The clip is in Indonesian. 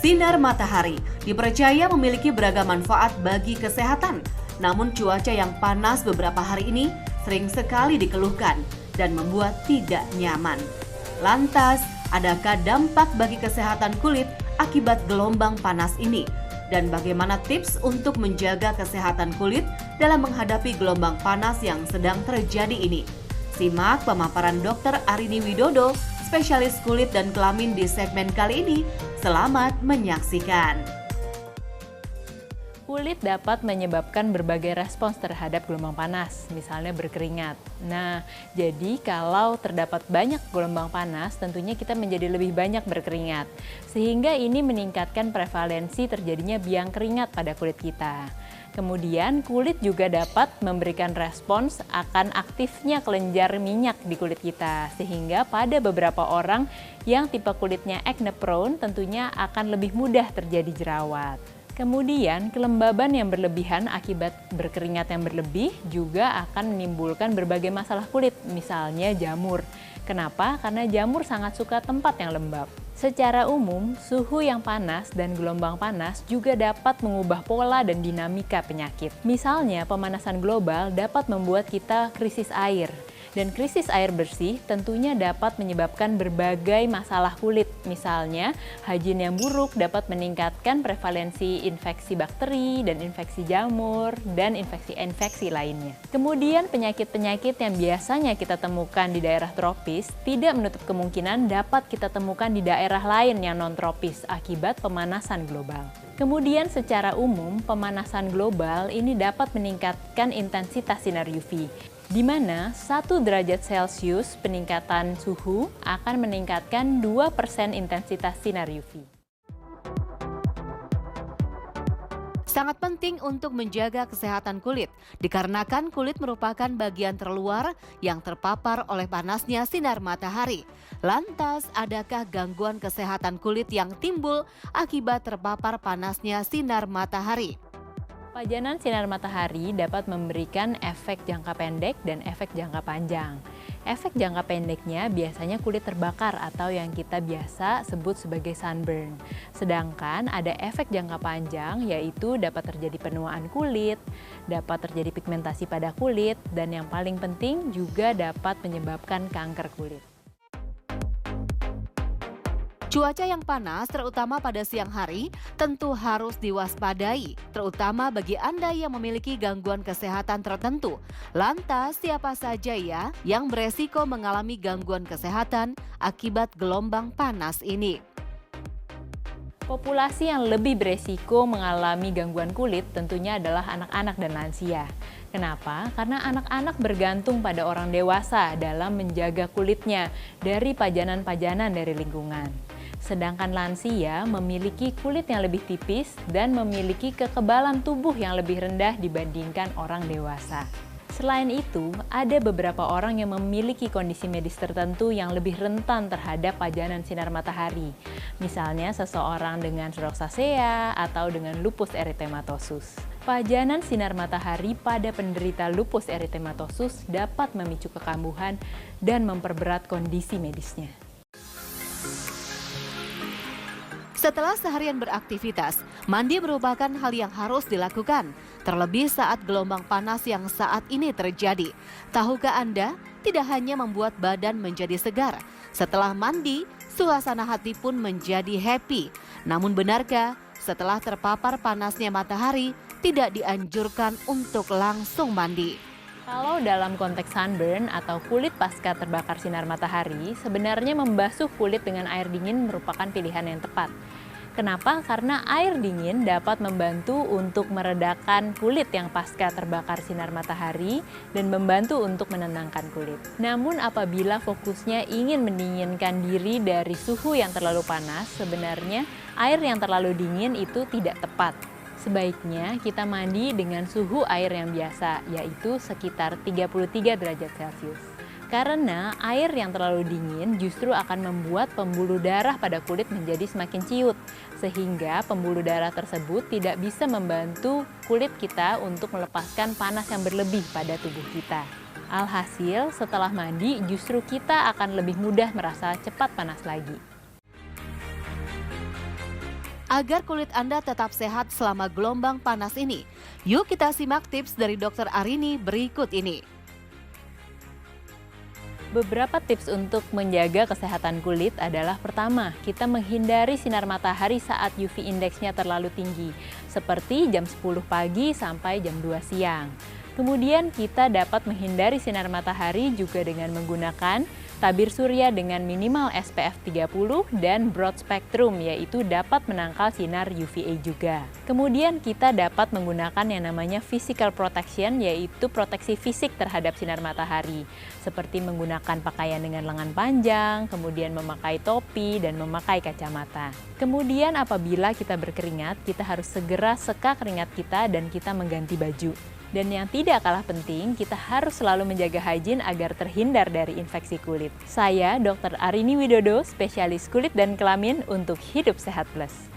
Sinar matahari dipercaya memiliki beragam manfaat bagi kesehatan. Namun cuaca yang panas beberapa hari ini sering sekali dikeluhkan dan membuat tidak nyaman. Lantas, adakah dampak bagi kesehatan kulit akibat gelombang panas ini? Dan bagaimana tips untuk menjaga kesehatan kulit dalam menghadapi gelombang panas yang sedang terjadi ini? Simak pemaparan Dr. Arini Widodo, spesialis kulit dan kelamin di segmen kali ini. Selamat menyaksikan. Kulit dapat menyebabkan berbagai respons terhadap gelombang panas, misalnya berkeringat. Nah, jadi kalau terdapat banyak gelombang panas, tentunya kita menjadi lebih banyak berkeringat. Sehingga ini meningkatkan prevalensi terjadinya biang keringat pada kulit kita. Kemudian kulit juga dapat memberikan respons akan aktifnya kelenjar minyak di kulit kita. Sehingga pada beberapa orang yang tipe kulitnya acne prone tentunya akan lebih mudah terjadi jerawat. Kemudian, kelembaban yang berlebihan akibat berkeringat yang berlebih juga akan menimbulkan berbagai masalah kulit, misalnya jamur. Kenapa? Karena jamur sangat suka tempat yang lembab. Secara umum, suhu yang panas dan gelombang panas juga dapat mengubah pola dan dinamika penyakit. Misalnya, pemanasan global dapat membuat kita krisis air. Dan krisis air bersih tentunya dapat menyebabkan berbagai masalah kulit. Misalnya, higien yang buruk dapat meningkatkan prevalensi infeksi bakteri dan infeksi jamur dan infeksi lainnya. Kemudian penyakit-penyakit yang biasanya kita temukan di daerah tropis tidak menutup kemungkinan dapat kita temukan di daerah lain yang non-tropis akibat pemanasan global. Kemudian secara umum, pemanasan global ini dapat meningkatkan intensitas sinar UV, di mana 1 derajat Celcius peningkatan suhu akan meningkatkan 2% intensitas sinar UV. Sangat penting untuk menjaga kesehatan kulit, dikarenakan kulit merupakan bagian terluar yang terpapar oleh panasnya sinar matahari. Lantas, adakah gangguan kesehatan kulit yang timbul akibat terpapar panasnya sinar matahari? Pajanan sinar matahari dapat memberikan efek jangka pendek dan efek jangka panjang. Efek jangka pendeknya biasanya kulit terbakar atau yang kita biasa sebut sebagai sunburn. Sedangkan ada efek jangka panjang yaitu dapat terjadi penuaan kulit, dapat terjadi pigmentasi pada kulit, dan yang paling penting juga dapat menyebabkan kanker kulit. Cuaca yang panas, terutama pada siang hari, tentu harus diwaspadai, terutama bagi Anda yang memiliki gangguan kesehatan tertentu. Lantas, siapa saja ya yang beresiko mengalami gangguan kesehatan akibat gelombang panas ini? Populasi yang lebih beresiko mengalami gangguan kulit tentunya adalah anak-anak dan lansia. Kenapa? Karena anak-anak bergantung pada orang dewasa dalam menjaga kulitnya dari pajanan-pajanan dari lingkungan. Sedangkan lansia memiliki kulit yang lebih tipis dan memiliki kekebalan tubuh yang lebih rendah dibandingkan orang dewasa. Selain itu, ada beberapa orang yang memiliki kondisi medis tertentu yang lebih rentan terhadap pajanan sinar matahari. Misalnya seseorang dengan rosacea atau dengan lupus erythematosus. Pajanan sinar matahari pada penderita lupus erythematosus dapat memicu kekambuhan dan memperberat kondisi medisnya. Setelah seharian beraktivitas, mandi merupakan hal yang harus dilakukan, terlebih saat gelombang panas yang saat ini terjadi. Tahukah Anda, tidak hanya membuat badan menjadi segar, setelah mandi, suasana hati pun menjadi happy. Namun benarkah, setelah terpapar panasnya matahari, tidak dianjurkan untuk langsung mandi? Kalau dalam konteks sunburn atau kulit pasca terbakar sinar matahari, sebenarnya membasuh kulit dengan air dingin merupakan pilihan yang tepat. Kenapa? Karena air dingin dapat membantu untuk meredakan kulit yang pasca terbakar sinar matahari dan membantu untuk menenangkan kulit. Namun apabila fokusnya ingin mendinginkan diri dari suhu yang terlalu panas, sebenarnya air yang terlalu dingin itu tidak tepat. Sebaiknya kita mandi dengan suhu air yang biasa, yaitu sekitar 33 derajat Celcius. Karena air yang terlalu dingin justru akan membuat pembuluh darah pada kulit menjadi semakin ciut, sehingga pembuluh darah tersebut tidak bisa membantu kulit kita untuk melepaskan panas yang berlebih pada tubuh kita. Alhasil, setelah mandi justru kita akan lebih mudah merasa cepat panas lagi. agar kulit Anda tetap sehat selama gelombang panas ini? Yuk kita simak tips dari Dr. Arini berikut ini. Beberapa tips untuk menjaga kesehatan kulit adalah pertama, kita menghindari sinar matahari saat UV indeksnya terlalu tinggi, seperti jam 10 pagi sampai jam 2 siang. Kemudian kita dapat menghindari sinar matahari juga dengan menggunakan tabir surya dengan minimal SPF 30 dan broad spectrum, yaitu dapat menangkal sinar UVA juga. Kemudian kita dapat menggunakan yang namanya physical protection, yaitu proteksi fisik terhadap sinar matahari, seperti menggunakan pakaian dengan lengan panjang, kemudian memakai topi, dan memakai kacamata. Kemudian apabila kita berkeringat, kita harus segera seka keringat kita dan kita mengganti baju. Dan yang tidak kalah penting, kita harus selalu menjaga hygiene agar terhindar dari infeksi kulit. Saya Dr. Arini Widodo, spesialis kulit dan kelamin untuk Hidup Sehat Plus.